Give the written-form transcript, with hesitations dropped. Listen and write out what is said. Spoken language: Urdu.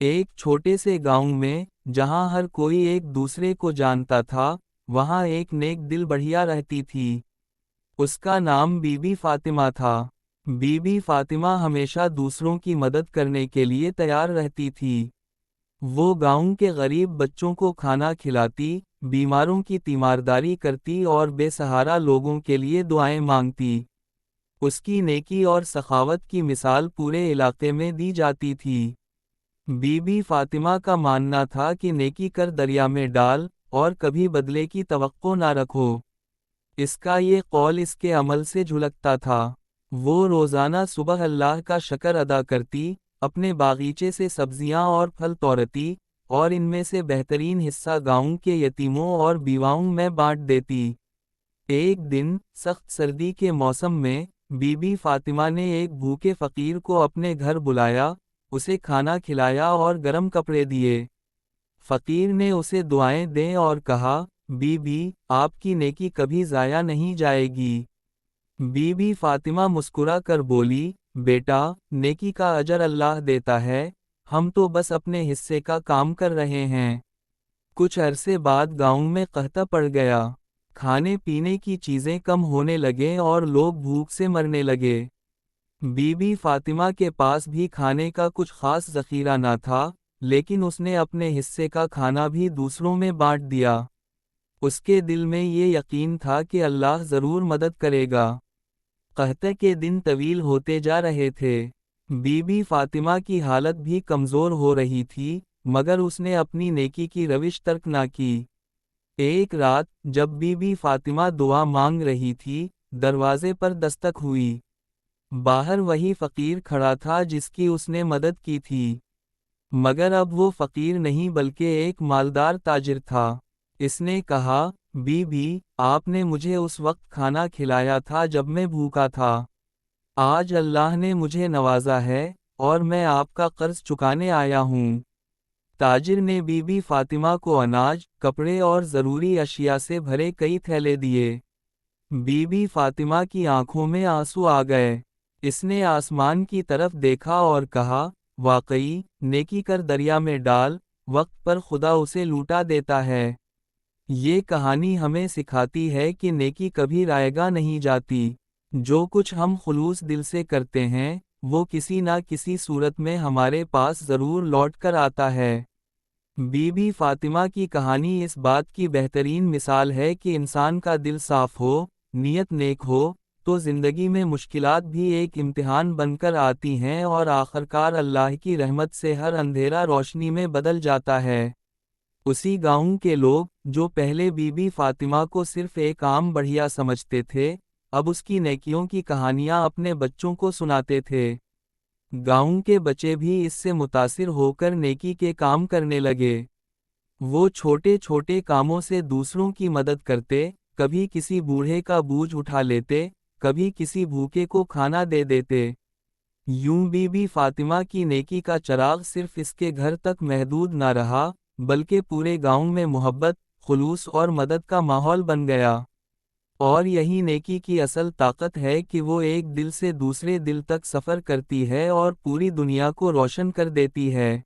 ایک چھوٹے سے گاؤں میں، جہاں ہر کوئی ایک دوسرے کو جانتا تھا، وہاں ایک نیک دل بڑھیا رہتی تھی۔ اس کا نام بی بی فاطمہ تھا۔ بی بی فاطمہ ہمیشہ دوسروں کی مدد کرنے کے لیے تیار رہتی تھی۔ وہ گاؤں کے غریب بچوں کو کھانا کھلاتی، بیماروں کی تیمارداری کرتی اور بے سہارا لوگوں کے لیے دعائیں مانگتی۔ اس کی نیکی اور سخاوت کی مثال پورے علاقے میں دی جاتی تھی۔ بی بی فاطمہ کا ماننا تھا کہ نیکی کر دریا میں ڈال، اور کبھی بدلے کی توقع نہ رکھو۔ اس کا یہ قول اس کے عمل سے جھلکتا تھا۔ وہ روزانہ صبح اللہ کا شکر ادا کرتی، اپنے باغیچے سے سبزیاں اور پھل توڑتی، اور ان میں سے بہترین حصہ گاؤں کے یتیموں اور بیواؤں میں بانٹ دیتی۔ ایک دن، سخت سردی کے موسم میں، بی بی فاطمہ نے ایک بھوکے فقیر کو اپنے گھر بلایا، اسے کھانا کھلایا اور گرم کپڑے دیے۔ فقیر نے اسے دعائیں دیں اور کہا، بی بی، آپ کی نیکی کبھی ضائع نہیں جائے گی۔ بی بی فاطمہ مسکرا کر بولی، بیٹا، نیکی کا اجر اللہ دیتا ہے، ہم تو بس اپنے حصے کا کام کر رہے ہیں۔ کچھ عرصے بعد گاؤں میں قحط پڑ گیا۔ کھانے پینے کی چیزیں کم ہونے لگیں اور لوگ بھوک سے مرنے لگے۔ بی بی فاطمہ کے پاس بھی کھانے کا کچھ خاص ذخیرہ نہ تھا، لیکن اس نے اپنے حصے کا کھانا بھی دوسروں میں بانٹ دیا۔ اس کے دل میں یہ یقین تھا کہ اللہ ضرور مدد کرے گا۔ قحط کے دن طویل ہوتے جا رہے تھے۔ بی بی فاطمہ کی حالت بھی کمزور ہو رہی تھی، مگر اس نے اپنی نیکی کی روش ترک نہ کی۔ ایک رات، جب بی بی فاطمہ دعا مانگ رہی تھی، دروازے پر دستک ہوئی۔ باہر وہی فقیر کھڑا تھا جس کی اس نے مدد کی تھی۔ مگر اب وہ فقیر نہیں بلکہ ایک مالدار تاجر تھا۔ اس نے کہا، بی بی، آپ نے مجھے اس وقت کھانا کھلایا تھا جب میں بھوکا تھا۔ آج اللہ نے مجھے نوازا ہے، اور میں آپ کا قرض چکانے آیا ہوں۔ تاجر نے بی بی فاطمہ کو اناج، کپڑے اور ضروری اشیاء سے بھرے کئی تھیلے دیے۔ بی بی فاطمہ کی آنکھوں میں آنسو آ گئے۔ اس نے آسمان کی طرف دیکھا اور کہا، واقعی، نیکی کر دریا میں ڈال، وقت پر خدا اسے لوٹا دیتا ہے۔ یہ کہانی ہمیں سکھاتی ہے کہ نیکی کبھی رائیگاں نہیں جاتی۔ جو کچھ ہم خلوص دل سے کرتے ہیں، وہ کسی نہ کسی صورت میں ہمارے پاس ضرور لوٹ کر آتا ہے۔ بی بی فاطمہ کی کہانی اس بات کی بہترین مثال ہے کہ انسان کا دل صاف ہو، نیت نیک ہو، تو زندگی میں مشکلات بھی ایک امتحان بن کر آتی ہیں اور آخرکار اللہ کی رحمت سے ہر اندھیرا روشنی میں بدل جاتا ہے۔ اسی گاؤں کے لوگ، جو پہلے بی بی فاطمہ کو صرف ایک عام بڑھیا سمجھتے تھے، اب اس کی نیکیوں کی کہانیاں اپنے بچوں کو سناتے تھے۔ گاؤں کے بچے بھی اس سے متاثر ہو کر نیکی کے کام کرنے لگے۔ وہ چھوٹے چھوٹے کاموں سے دوسروں کی مدد کرتے، کبھی کسی بوڑھے کا بوجھ اٹھا لیتے، کبھی کسی بھوکے کو کھانا دے دیتے۔ یوں بی بی فاطمہ کی نیکی کا چراغ صرف اس کے گھر تک محدود نہ رہا، بلکہ پورے گاؤں میں محبت، خلوص اور مدد کا ماحول بن گیا۔ اور یہی نیکی کی اصل طاقت ہے کہ وہ ایک دل سے دوسرے دل تک سفر کرتی ہے اور پوری دنیا کو روشن کر دیتی ہے۔